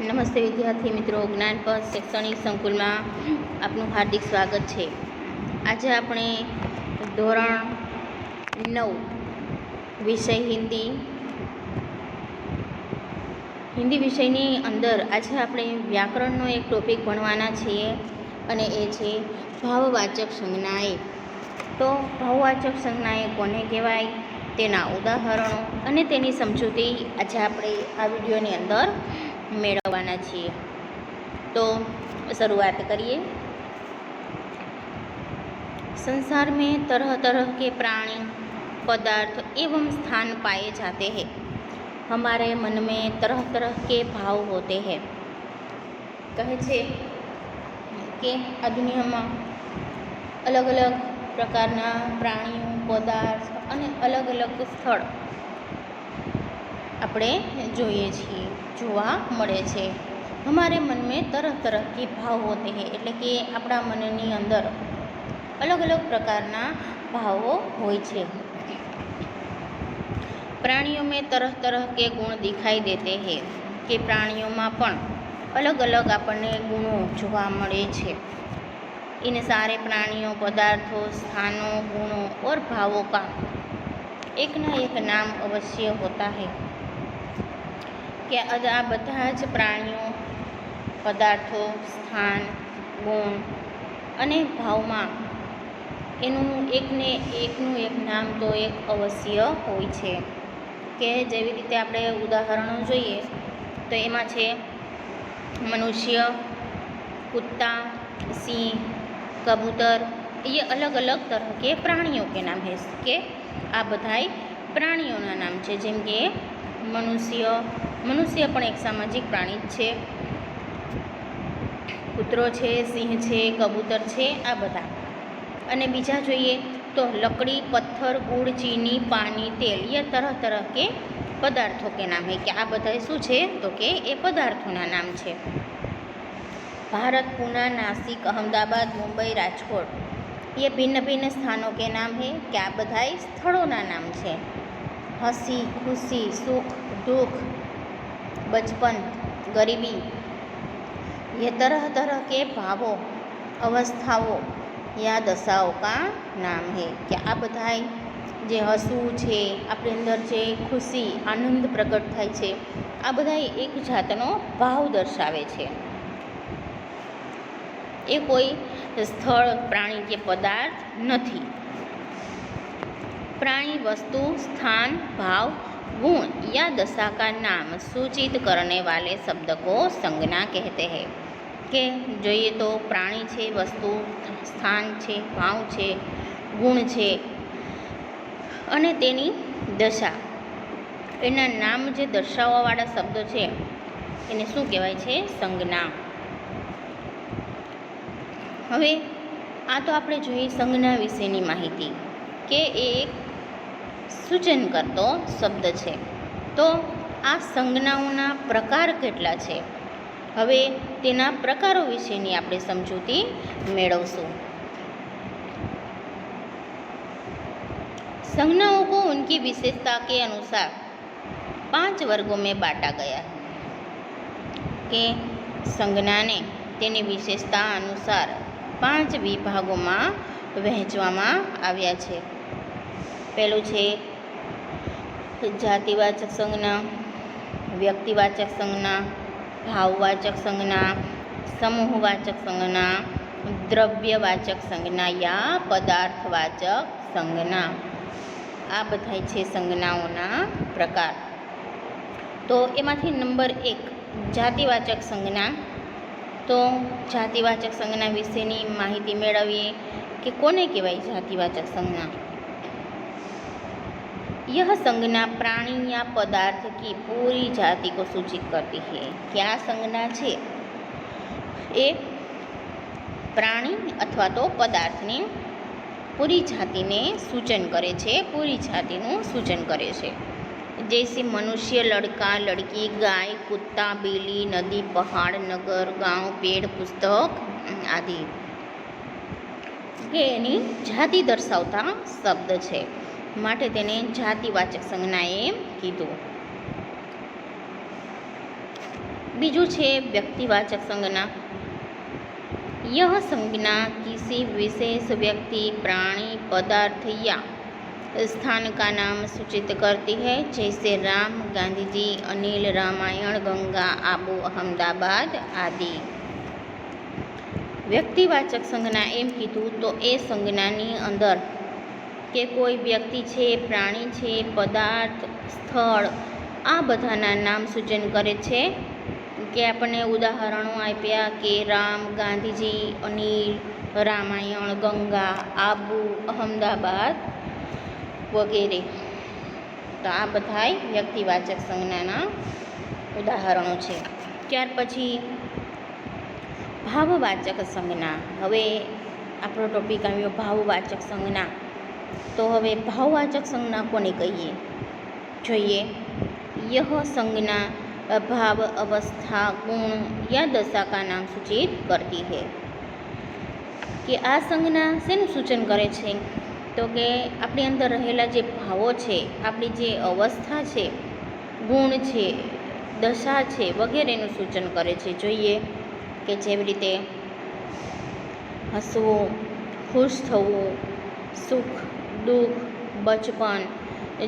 નમસ્તે વિદ્યાર્થી મિત્રો, જ્ઞાનપથ શૈક્ષણિક સંકુલમાં આપનું હાર્દિક સ્વાગત છે. આજે આપણે ધોરણ 9 વિષય હિન્દી વિષયની અંદર આજે આપણે વ્યાકરણનો એક ટોપિક ભણવાના છીએ અને એ છે ભાવવાચક સંજ્ઞાએ. તો ભાવવાચક સંજ્ઞાએ કોને કહેવાય, તેના ઉદાહરણો અને તેની સમજૂતી આજે આપણે આ વિડીયોની અંદર મેળવવાના છીએ. तो शुरुआत करिए. संसार में तरह तरह के प्राणी, पदार्थ एवं स्थान पाए जाते हैं. हमारे मन में तरह तरह के भाव होते हैं. कहे छे कि आ दुनियाમાં अलग अलग प्रकारना प्राणीओ, पदार्थ અને अलग अलग સ્થળ આપણે જોઈએ છીએ, જોવા મળે છે. हमारे मन में तरह तरह के भाव होते हैं એટલે કે આપણા મનની અંદર અલગ અલગ પ્રકારના ભાવો હોય છે. प्राणियों में तरह तरह के गुण दिखाई देते हैं કે પ્રાણીઓમાં પણ अलग अलग આપણને ગુણો જોવા મળે છે. इन सारे प्राणियों, पदार्थों, स्थानों, गुणों और भावों का एक ना एक नाम अवश्य होता है. કે આ બધા જ પ્રાણીઓ, પદાર્થો, સ્થાન, ગુણ અને ભાવમાં એનું એકનું એક નામ તો એક અવશ્ય હોય છે. કે જેવી રીતે આપણે ઉદાહરણો જોઈએ તો એમાં છે મનુષ્ય, कुत्ता, सिंह, कबूतर. ये अलग अलग तरह के प्राणियों के नाम है કે આ બધાય પ્રાણીઓના નામ છે. જેમ કે મનુષ્ય પણ એક સામાજિક પ્રાણી જ છે. કૂતરો છે, સિંહ છે, કબૂતર છે, આ બધા. અને બીજા જોઈએ તો लकड़ी, पत्थर, गुड़, चीनी, पानी, तेल, ये तरह तरह के पदार्थों के नाम है कि આ બધા શું છે તો કે એ પદાર્થોના નામ છે. भारत, पूना, नासिक, अहमदाबाद, मुंबई, राजकोट, ये भिन्न भिन्न स्थानों के नाम है कि આ બધા સ્થળોના નામ છે. हंसी, खुशी, सुख, दुख, बचपन, गरीबी, ये तरह तरह के भावों, अवस्थाओं या दशाओं का नाम है कि આ બધા જે હસવું છે, આપણી અંદર જે ખુશી, આનંદ પ્રગટ થાય છે, આ બધા એક જાતનો ભાવ દર્શાવે છે. એ કોઈ સ્થળ, પ્રાણી કે પદાર્થ નથી. प्राणी, वस्तु, स्थान, भाव, गुण या दशा का नाम सूचित करने वाले शब्द को संज्ञा कहते हैं. કે જોઈએ તો પ્રાણી છે, વસ્તુ, સ્થાન છે, ભાવ છે, ગુણ છે અને તેની દશા, એના નામ જે દર્શાવવાવાળા શબ્દો છે એને શું કહેવાય છે? સંજ્ઞા. હવે આ તો આપણે જોઈએ સંજ્ઞા વિશેની માહિતી કે એ એક સૂચન કરતો શબ્દ છે. તો આ સંજ્ઞાઓના પ્રકાર કેટલા છે? હવે તેના પ્રકારો વિશેની આપણે સમજૂતી મેળવશું. संज्ञाओं को उनकी विशेषता के अनुसार 5 वर्गों में बांटा गया है. કે સંજ્ઞાને તેની વિશેષતા અનુસાર 5 વિભાગોમાં વહેંચવામાં આવ્યા છે. પહેલું છે જાતિવાચક સંજ્ઞા, વ્યક્તિવાચક સંજ્ઞા, ભાવવાચક સંજ્ઞા, સમૂહવાચક સંજ્ઞા, દ્રવ્યવાચક સંજ્ઞા યા પદાર્થવાચક સંજ્ઞા. આ બધા છે સંજ્ઞાઓના પ્રકાર. તો એમાંથી નંબર 1 જાતિવાચક સંજ્ઞા. તો જાતિવાચક સંજ્ઞા વિશેની માહિતી મેળવીએ कि कोने कहेवाय जातिवाचक संज्ञा. यह संज्ञा प्राणी या पदार्थ की पूरी जाति को सूचित करती है. क्या संज्ञा है ए प्राणी अथवा तो पदार्थनी पूरी जाति ने सूचन करे छे, पूरी जातिનું सूचन करे छे. जैसे मनुष्य, लड़का, लड़की, गाय, कुत्ता, बिल्ली, नदी, पहाड़, नगर, गांव, पेड़, पुस्तक आदि કે એની જાતિ દર્શાવતા શબ્દ છે, માટે તેને જાતિવાચક સંજ્ઞા એમ કીધું. बीजू छे व्यक्तिवाचक संज्ञा। यह संज्ञा किसी विशेष व्यक्ति, प्राणी, पदार्थ या स्थान का नाम सूचित करती है, जैसे राम, गांधी जी, अनिल, रामायण, गंगा, आबू, अहमदाबाद आदि। व्यक्तिवाचक संज्ञा एम कीधुं तो ए संज्ञानी अंदर के कोई व्यक्ति छे, प्राणी छे, पदार्थ, स्थळ आ बधाना नाम सूचन करे छे। के आपणे उदाहरणों आप्या के राम, गांधीजी, अनिल, रामायण, गंगा, आबू, अहमदाबाद वगैरे। तो आ बधाय व्यक्तिवाचक संज्ञाना उदाहरणों छे। त्यार पछी भाववाचक संज्ञा। हवे आपणो टॉपिक आव्यो भाववाचक संज्ञा। तो हवे भाववाचक संज्ञा कोने कहीए जोईए। यह संज्ञा भाव, अवस्था, गुण या दशा का नाम सूचित करती है। कि आ संज्ञा शेनु सूचन करे छे तो के आपणी अंदर रहेला जे भावो छे, आपणी जे अवस्था छे, गुण छे, दशा छे वगैरेनुं सूचन करे छे। जोईए के जेवी रीते हसवुं, खुश थवुं, सुख, दुख, बचपन,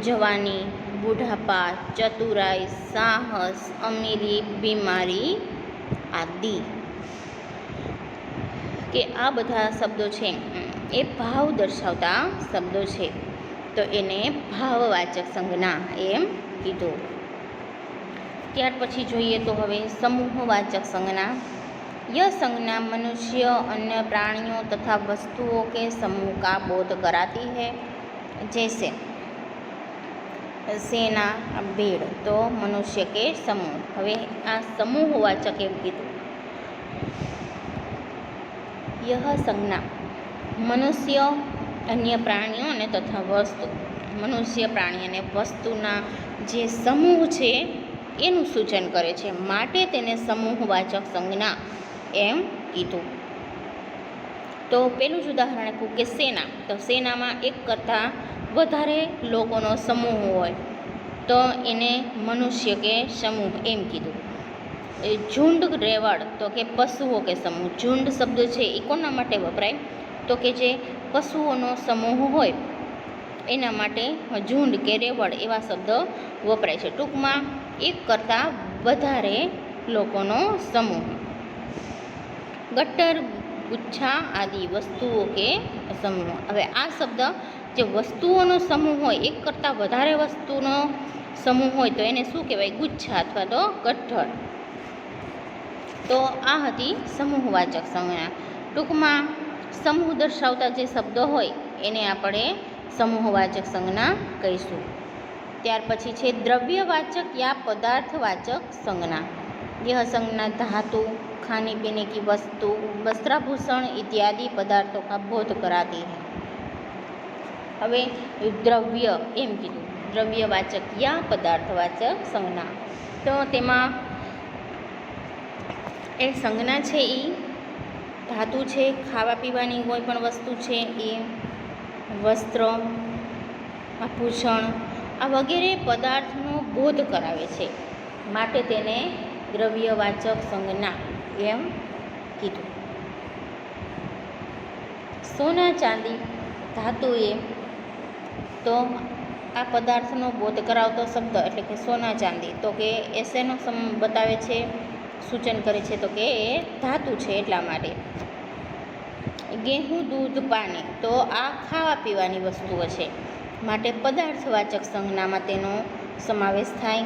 जवानी, बुढ़ापा, चतुराई, साहस, अमीरी, बीमारी आदि। के आ बधा शब्दों छे ए भाव दर्शावता शब्दों छे, तो एने भाववाचक संज्ञा एम कीधुं। त्यार पछी जोईए तो हवे समूहवाचक संज्ञा। यह संज्ञा मनुष्य, अन्य प्राणियों तथा वस्तुओं के समूह का बोध कराती है, जैसे सेना, भीड़, तो मनुष्य के समूह। हवे आ समूहवाचक एम कीधुं। यह संज्ञा मनुष्य, अन्य प्राणियों ने तथा वस्तु, मनुष्य, प्राणी अने वस्तुना जे समूह छे एनुं सूचन करे छे, माटे तेने समूहवाचक संज्ञा एम कीधुं। तो पेलुं ज उदाहरण आप्युं के सेना। तो सेनामां एक करता वधारे लोकोनो समूह होय तो एने मनुष्य के समूह एम कीधुं। झुंड, रेवड़ तो के पशुओं के समूह। झुंड शब्द छे ए कोना माटे वपराय तो के जे पशुओनो समूह होय एना माटे झुंड के रेवड़ एवा शब्द वपराय छे। टूंकमां एक करता वधारे लोकोनो समूह। गट्टर, गुच्छा आदि वस्तुओं के समूह। हवे आ शब्द जे वस्तुओनो समूह होय, एक करता वधारे वस्तुनो समूह होय तो एने शुं कहेवाय? गुच्छा अथवा तो गट्ठर। तो आ हती समूहवाचक संज्ञा। टूंकमां समूह दर्शावता जे शब्दो होय एने आपणे समूहवाचक संज्ञा कहीशुं। त्यार पछी छे द्रव्यवाचक या पदार्थवाचक संज्ञा। यह संज्ञा धातु, खाने पीने की वस्तु, वस्त्राभूषण इत्यादि पदार्थों का बोध कराती है। हवे द्रव्य एम कीधुं। द्रव्यवाचक या पदार्थवाचक संज्ञा। तो तेमां ए संज्ञा छे ई धातु छे, खावा पीवानी कोई पण वस्तु छे ए, वस्त्र, आभूषण आ वगैरे पदार्थनो बोध करावे छे, माटे तेने द्रव्यवाचक संज्ञा एम कीधुं। सोना, चांदी, धातु ए तो आ पदार्थनो बोध करावतो शब्द एटले के सोना, चांदी। तो के ए शेनो बतावे छे, सूचन करे छे तो के ए धातु छे एटला माटे। गेहूँ, दूध, पानी तो आ खावा पीवानी वस्तुओ छे, माटे पदार्थवाचक संज्ञामां तेनो समावेश थाय।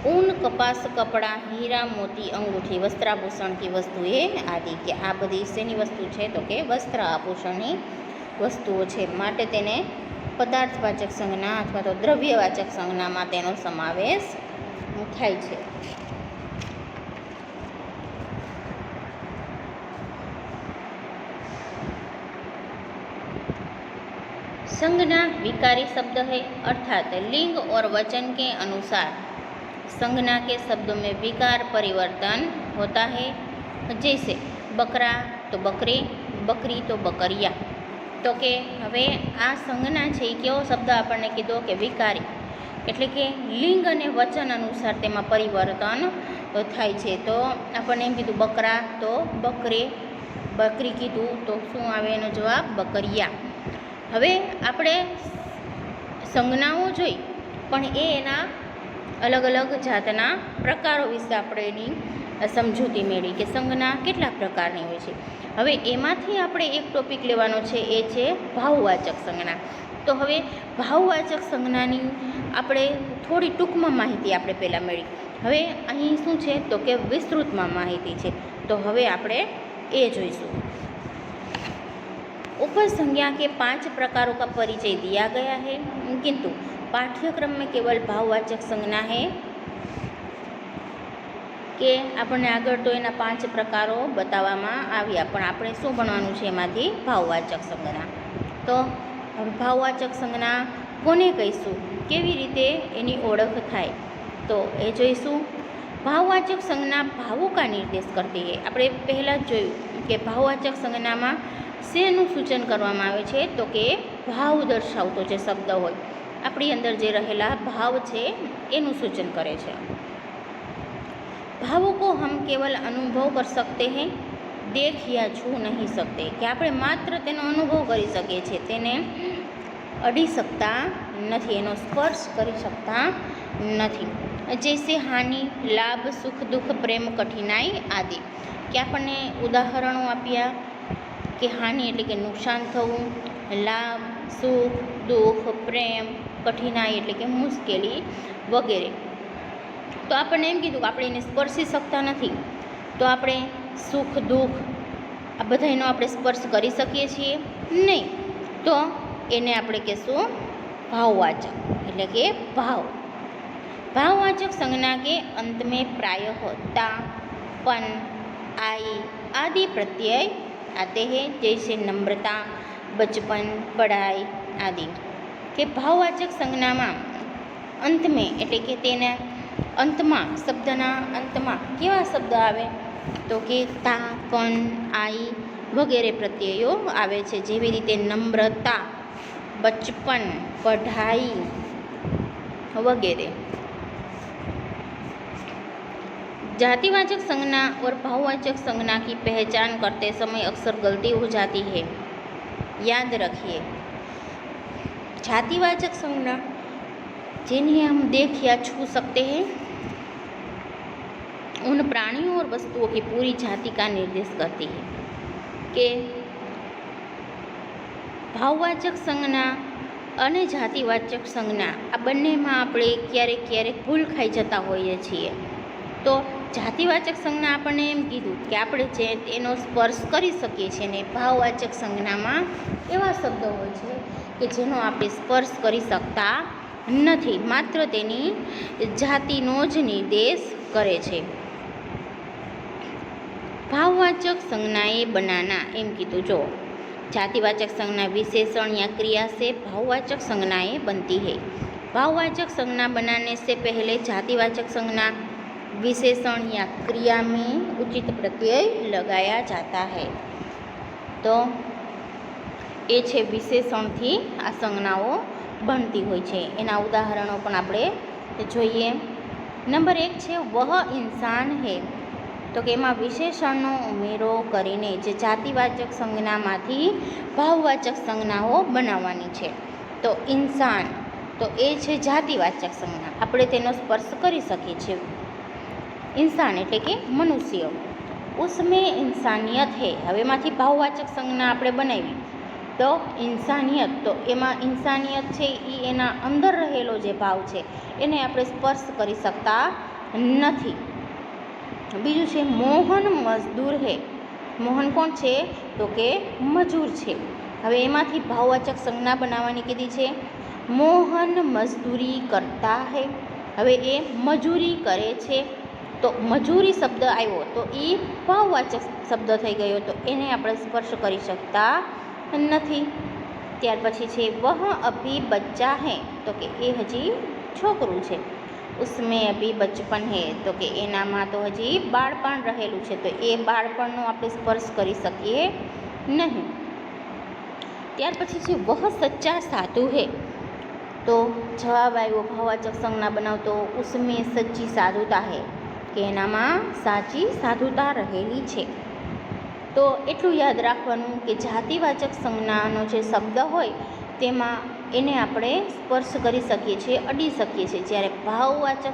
ऊन, कपास, कपड़ा, हीरा, मोती, अंगूठी, वस्त्राभूषण की वस्तुएं आदि। के आ बधी शेनी वस्तु छे तो के वस्त्र आभूषणनी वस्तुओं छे, माटे तेने पदार्थवाचक संज्ञा अथवा तो द्रव्यवाचक संज्ञामां तेनो समावेश थाय छे। संज्ञा विकारी शब्द है, अर्थात लिंग और वचन के अनुसार संज्ञा के शब्दों में विकार परिवर्तन होता है। जैसे बकरा तो बकरे, बकरी तो बकरिया। तो के हवे आ संज्ञा छे केवो शब्द आपणे कीधो के विकारी, एटले के लिंग अने वचन अनुसार तेमां परिवर्तन થાય છે. તો આપણને એમ કીધું બકરા તો બકરે, બકરી કીધું તો શું આવે એનો જવાબ બકરિયા. હવે આપણે સંજ્ઞાઓ જોઈ, પણ એના અલગ અલગ જાતના પ્રકારો વિશે આપણે એની સમજૂતી મેળવી કે સંજ્ઞા કેટલા પ્રકારની હોય છે. હવે એમાંથી આપણે એક ટોપિક લેવાનો છે, એ છે ભાવવાચક સંજ્ઞા. તો હવે ભાવવાચક સંજ્ઞાની આપણે થોડી ટૂંકમાં માહિતી આપણે પહેલાં મેળવી. હવે અહીં શું છે તો કે વિસ્તૃતમાં માહિતી છે, તો હવે આપણે એ જોઈશું. ऊपर संज्ञा के 5 प्रकारों का परिचय दिया गया है, किंतु पाठ्यक्रम में केवल भाववाचक संज्ञा है કે આપણને આગળ તો એના 5 પ્રકારો બતાવવામાં આવ્યા, પણ આપણે શું ભણવાનું છે એમાંથી ભાવવાચક સંજ્ઞા. તો ભાવવાચક સંજ્ઞા કોને કહીશું, કેવી રીતે એની ઓળખ થાય, તો એ જોઈશું. ભાવવાચક સંજ્ઞા ભાવો કા નિર્દેશ કરતી है. આપણે પહેલાં જ જોયું કે ભાવવાચક સંજ્ઞામાં શેનું સૂચન કરવામાં આવે છે, તો કે ભાવ દર્શાવતો જે શબ્દ હોય, આપણી અંદર જે રહેલા ભાવ છે એનું સૂચન કરે છે. भावों को हम केवल अनुभव कर सकते हैं, देख या छू नहीं सकते. કે આપણે માત્ર તેનો અનુભવ કરી શકીએ છીએ, તેને અડી શકતા નથી, એનો સ્પર્શ કરી શકતા નથી. જૈસે હાનિ, લાભ, સુખ, દુઃખ, પ્રેમ, કઠિનાઈ આદિ. કે આપણને ઉદાહરણો આપ્યા કે હાનિ એટલે કે નુકસાન થવું, લાભ, સુખ, દુઃખ, પ્રેમ, કઠિનાઈ એટલે કે મુશ્કેલી વગેરે. તો આપણને એમ કીધું કે આપણે એને સ્પર્શી શકતા નથી, તો આપણે સુખ દુઃખ આ બધાનો આપણે સ્પર્શ કરી શકીએ છીએ નહીં, તો એને આપણે કહીશું ભાવવાચક એટલે કે ભાવ. भाववाचक संज्ञा के अंत में प्रायः ता, पन, आई आदि प्रत्यय आते हैं, जैसे नम्रता, बचपन, पढ़ाई आदि. કે ભાવવાચક સંજ્ઞામાં અંતમાં એટલે કે તેના અંતમાં, શબ્દના અંતમાં કેવા શબ્દ આવે, તો કે તા, પન, આઈ વગેરે પ્રત્યયો આવે છે. જેવી રીતે નમ્રતા, બચપન, પઢાઈ वगैरह. जातिवाचक संज्ञा और भाववाचक संज्ञा की पहचान करते समय अक्सर गलती हो जाती है, याद रखिए. जातिवाचक संज्ञा जिन्हें हम देख या छू सकते हैं, उन प्राणियों और वस्तुओं की पूरी जाति का निर्देश करती है. કે ભાવવાચક સંજ્ઞા અને જાતિવાચક સંજ્ઞા આ બંનેમાં આપણે ક્યારેક ક્યારેક ભૂલ ખાઈ જતા હોઈએ છીએ. તો જાતિવાચક સંજ્ઞા આપણને એમ કીધું કે આપણે જે એનો સ્પર્શ કરી શકીએ છીએ, ને ભાવવાચક સંજ્ઞામાં એવા શબ્દો હોય છે કે જેનો આપણે સ્પર્શ કરી શકતા નથી, માત્ર તેની જાતિનો જ નિર્દેશ કરે છે. भाववाचक संज्ञाएं बनाना एम कीधु. जो जातिवाचक संज्ञा विशेषण या क्रिया से भाववाचक संज्ञाएं बनती है. भाववाचक संज्ञा बनाने से पहले जातिवाचक संज्ञा विशेषण या क्रिया में उचित प्रत्यय लगाया जाता है. तो એ છે વિશેષણથી આ સંજ્ઞાઓ બનતી હોય છે. એના ઉદાહરણો પણ આપણે જોઈએ. નંબર 1 છે વહ ઇન્સાન હે. તો કે એમાં વિશેષણનો ઉમેરો કરીને જે જાતિવાચક સંજ્ઞામાંથી ભાવવાચક સંજ્ઞાઓ બનાવવાની છે. તો ઇન્સાન તો એ છે જાતિવાચક સંજ્ઞા, આપણે તેનો સ્પર્શ કરી શકીએ છીએ. ઇન્સાન એટલે કે મનુષ્ય. ઉસમેં ઇન્સાનિયત હે. હવે એમાંથી ભાવવાચક સંજ્ઞા આપણે બનાવી, તો ઇન્સાનિયત, તો એમાં ઇન્સાનિયત છે એ એના અંદર રહેલો જે ભાવ છે એને આપણે સ્પર્શ કરી શકતા નથી. બીજું છે મોહન મજદૂર હે. મોહન કોણ છે, તો કે મજૂર છે. હવે એમાંથી ભાવવાચક સંજ્ઞા બનાવવાની કીધી છે. મોહન મજદૂરી કરતા હે. હવે એ મજૂરી કરે છે, તો મજૂરી શબ્દ આવ્યો તો એ ભાવવાચક શબ્દ થઈ ગયો, તો એને આપણે સ્પર્શ કરી શકતા નથી. ત્યાર પછી છે વહ અભી બચ્ચા હે. તો કે એ હજી છોકરું છે. उसमें अभी बचपन है. तो કે એનામાં તો હજી બાળપણ રહેલું છે, તો એ બાળપણનો આપણે સ્પર્શ કરી શકીએ નહીં. ત્યાર પછી છે વહ સચ્ચા સાધુ હે. તો જવાબ આવ્યો ભાવવાચક સંજ્ઞા બનાવતો ઉસમેં સચ્ચી સાધુતા હે. કે એનામાં સાચી સાધુતા રહેલી છે. તો એટલું યાદ રાખવાનું કે જાતિવાચક સંજ્ઞાનો જે શબ્દ હોય તેમાં એને આપણે સ્પર્શ કરી શકીએ છીએ, અડી શકીએ છીએ. જ્યારે ભાવવાચક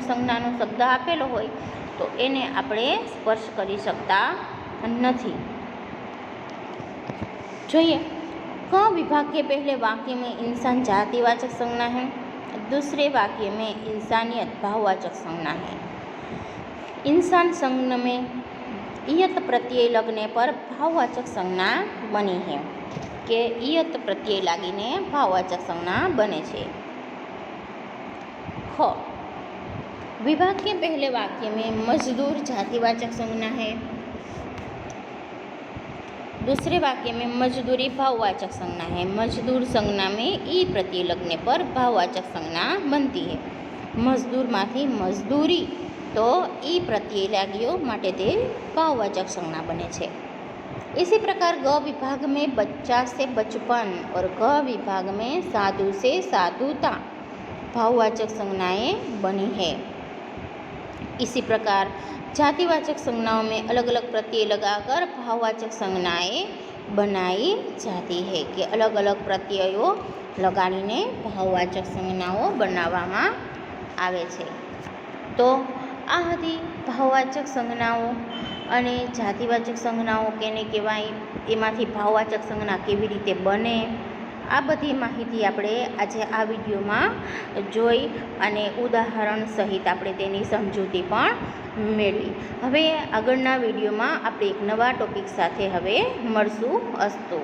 સંજ્ઞાનો શબ્દ આપેલો હોય તો એને આપણે સ્પર્શ કરી શકતા નથી. જોઈએ, क विभाग के पहले वाक्य में इंसान जातिवाचक संज्ञा है, दूसरे वाक्य में इंसानियत भाववाचक संज्ञा है. इंसान संज्ञा में इयत प्रत्यय लगने पर भाववाचक संज्ञा बनी है કે इयत प्रत्यय લાગીને ભાવવાચક संज्ञा बने છે. ख विभाग के पहले वाक्य में मजदूर जातिवाचक संज्ञा है, दूसरे वाक्य में मजदूरी भाववाचक संज्ञा है. मजदूर संज्ञा में ई प्रत्यय लगने पर भाववाचक संज्ञा बनती है. मजदूरમાંથી મજદૂરી तो ई प्रत्यय लाग्यो માટે તે भाववाचक संज्ञा बने છે. इसी प्रकार ग विभाग में बच्चा से बचपन और ग विभाग में साधु से साधुता भाववाचक संज्ञाएँ बनी है. इसी प्रकार जातिवाचक संज्ञाओं में अलग अलग प्रत्यय लगाकर भाववाचक संज्ञाएँ बनाई जाती है कि अलग अलग प्रत्ययों लगाड़ीने भाववाचक संज्ञाओं बनाववामां आवे छे. तो आ हती भाववाचक संज्ञाओं અને જાતિવાચક સંજ્ઞાઓ કેને કહેવાય, એમાંથી ભાવવાચક સંજ્ઞા કેવી રીતે બને, આ બધી માહિતી આપણે આજે આ વિડીયોમાં જોઈ અને ઉદાહરણ સહિત આપણે તેની સમજૂતી પણ મેળવી. હવે આગળના વિડીયોમાં આપણે એક નવા ટૉપિક સાથે હવે મળશું. અસ્તુ.